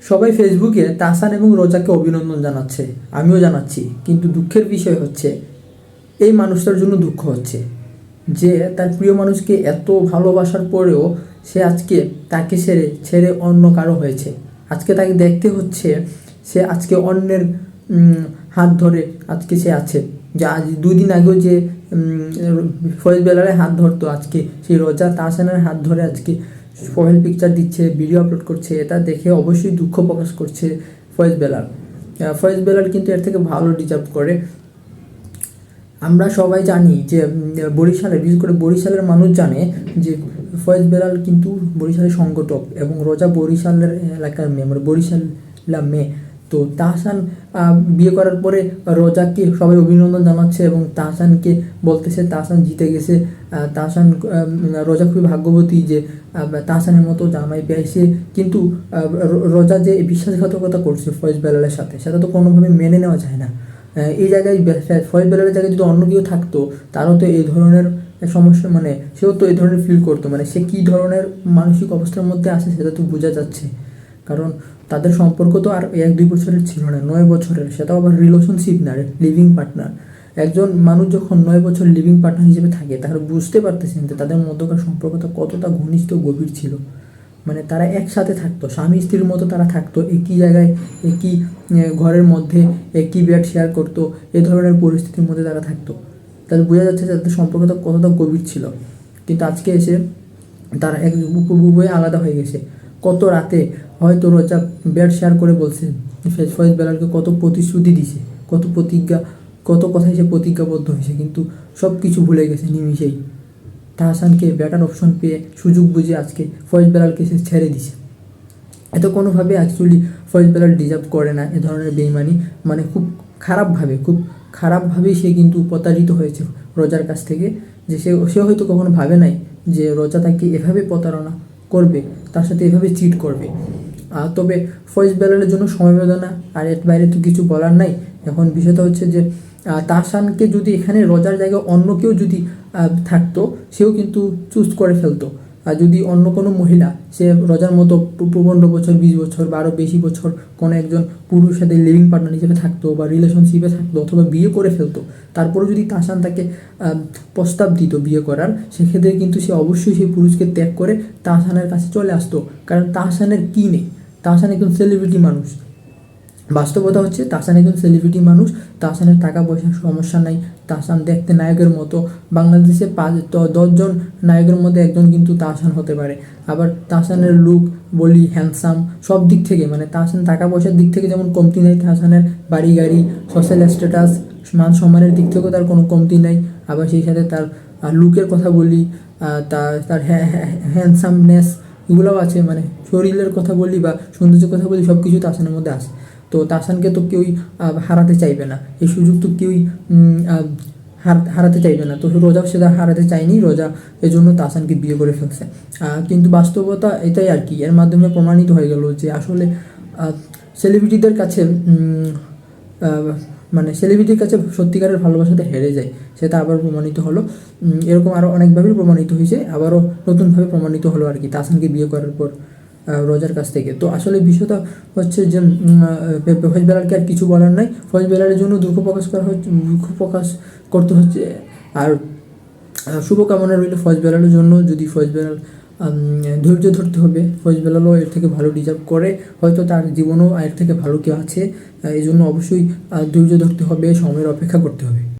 সবাই ফেসবুকে তাহসান এবং রোজাকে অভিনন্দন জানাচ্ছে, আমিও জানাচ্ছি। কিন্তু দুঃখের বিষয় হচ্ছে এই মানুষটার জন্য দুঃখ হচ্ছে যে তার প্রিয় মানুষকে এত ভালোবাসার পরেও সে আজকে তাকে ছেড়ে ছেড়ে অন্য কারো হয়েছে। আজকে তাকে দেখতে হচ্ছে সে আজকে অন্যের হাত ধরে আজকে সে আছে। যে আজ 2 দিন আগেও যে ফয়েজ বেলালের হাত ধরতো, আজকে সেই রোজা তাহসানের হাত ধরে আজকে প্রোফাইল পিকচার দিচ্ছে, ভিডিও আপলোড করছে। এটা দেখে অবশ্যই দুঃখ প্রকাশ করছে ফয়েজ বেলাল। ফয়েজ বেলাল কিন্তু এর থেকে ভালো ডিজার্ভ করে। আমরা সবাই জানি যে বরিশালে, বিশেষ করে বরিশালের মানুষ জানে যে ফয়েজ বেলাল কিন্তু বরিশালের সংগঠক এবং রোজা বরিশালের এলাকার মেয়ে, মানে বরিশালা মেয়ে। তো তাহসান বিয়ে করার পরে রোজাকে সবাই অভিনন্দন জানাচ্ছে এবং তাহসানকে বলতেছে তাহসান জিতে গেছে। তাহসান রোজা খুবই ভাগ্যবতী যে তাহসানের মতো জামাই পেয়েছে। কিন্তু রোজা যে বিশ্বাসঘাতকতা করছে ফয়েজ বেলালের সাথে, সেটা তো কোনোভাবে মেনে নেওয়া যায় না। এই জায়গায় ফয়েজ বেলালের জায়গায় যদি অন্য কেউ থাকতো, তারও তো এই ধরনের সমস্যা, মানে সেও তো এই ধরনের ফিল করতো। মানে সে কী ধরনের মানসিক অবস্থার মধ্যে আছে সেটা তো বোঝা যাচ্ছে। কারণ তাদের সম্পর্ক তো আর 1-2 বছরের ছিল না, 9 বছরের। সেটাও আবার রিলেশনশিপ না, লিভিং পার্টনার। একজন মানুষ যখন 9 বছর লিভিং পার্টনার হিসেবে থাকে, তাহলে বুঝতে পারতেছেন যে তাদের মধ্যকার সম্পর্কটা কতটা ঘনিষ্ঠ গভীর ছিল। মানে তারা একসাথে থাকতো, স্বামী স্ত্রীর মতো তারা থাকতো, একই জায়গায় একই ঘরের মধ্যে একই বেড শেয়ার করতো। এই ধরনের পরিস্থিতির মধ্যে তারা থাকতো। তাহলে বোঝা যাচ্ছে যে তাদের সম্পর্কটা কতটা গভীর ছিল। কিন্তু আজকে এসে তারা এক উভয়ে আলাদা হয়ে গেছে। কত রাতে হয়তো রোজা বেড শেয়ার করে বলছে ফয়েজ বেলালকে কত প্রতিশ্রুতি দিছে, কত প্রতিজ্ঞা, কত কথায় সে প্রতিজ্ঞাবদ্ধ হয়েছে, কিন্তু সব কিছু ভুলে গেছে নিমিষেই। তাহসানকে বেটার অপশন পেয়ে সুযোগ বুঝে আজকে ফয়েজ বেলালকে সে ছেড়ে দিছে। এত কোনোভাবে অ্যাকচুয়ালি ফয়েজ বেলাল ডিজার্ভ করে না এ ধরনের বেইমানি। মানে খুব খারাপভাবেই সে কিন্তু প্রতারিত হয়েছে রোজার কাছ থেকে। যে সে হয়তো কখনো ভাবে নাই যে রোজা তাকে এভাবে প্রতারণা করবে, তার সাথে এভাবে চিট করবে। তবে ফয়েজ বেলালের জন্য সমবেদনা, আর এর বাইরে তো কিছু বলার নাই। এখন বিষয়টা হচ্ছে যে তাহসানকে যদি এখানে রোজার জায়গায় অন্য কেউ যদি থাকতো, সেও কিন্তু চুজ করে ফেলতো। আর যদি অন্য কোনো মহিলা, সে রোজার মতো 15 বছর, 20 বছর বা আরও বেশি বছর কোনো একজন পুরুষের সাথে লিভিং পার্টনার হিসেবে থাকতো বা রিলেশনশিপে থাকতো অথবা বিয়ে করে ফেলতো, তারপরে যদি তাহসান তাকে প্রস্তাব দিত বিয়ে করার, সেক্ষেত্রে কিন্তু সে অবশ্যই সেই পুরুষকে ত্যাগ করে তাহসানের কাছে চলে আসতো। কারণ তাহসানের কী নেই, তাহসান একজন সেলিব্রিটি মানুষ। বাস্তবতা হচ্ছে তাহসান একজন সেলিব্রিটি মানুষ। তাহসানের টাকা পয়সার সমস্যা নাই। তাহসান দেখতে নায়কের মতো। বাংলাদেশে 10 জন নায়কের মধ্যে একজন কিন্তু তাহসান হতে পারে। আবার তাহসানের লুক বলি, হ্যান্ডসাম, সব দিক থেকে, মানে তাহসান টাকা পয়সার দিক থেকে যেমন কমতি নেই তাহসানের, বাড়ি গাড়ি, সোশ্যাল স্ট্যাটাস, মান সম্মানের দিক থেকেও তার কোনো কমতি নেই। আবার সেই সাথে তার লুকের কথা বলি, তার হ্যান্ডসামনেস এগুলোও আছে। মানে শরীরের কথা বলি বা সৌন্দর্যের কথা বলি, সব কিছু তাহসানের মধ্যে আছে। তো তাহসানকে তো কেউই হারাতে চাইবে না, এই সুযোগ তো কেউই হারাতে চাইবে না। তো রোজাও সেটা হারাতে চায়নি, রোজা এজন্য তাহসানকে বিয়ে করে ফেলছে। কিন্তু বাস্তবতা এটাই আর কি, এর মাধ্যমে প্রমাণিত হয়ে গেল যে আসলে সেলিব্রিটিদের কাছে মানে সেলিব্রিটির কাছে সত্যিকারের ভালোবাসাতে হেরে যায়, সেটা আবার প্রমাণিত হলো। এরকম আরও অনেকভাবেই প্রমাণিত হয়েছে, আবারও নতুনভাবে প্রমাণিত হলো আর কি তাহসানকে বিয়ে করার পর রোজার কাছ থেকে। তো আসলে বিষয়টা হচ্ছে যে ফয়েজ বেলালকে আর কিছু বলার নাই। ফয়েজ বেলালের জন্য দুঃখ প্রকাশ করতে হচ্ছে। আর শুভকামনা রইল ফয়েজ বেলালের জন্য। যদি ফয়েজ বেলাল ধৈর্য ধরতে হবে, ফয়েজ বেলালও এর থেকে ভালো ডিজার্ভ করে। হয়তো তার জীবনেও এর থেকে ভালো কেউ আছে, এই জন্য অবশ্যই ধৈর্য ধরতে হবে, সময়ের অপেক্ষা করতে হবে।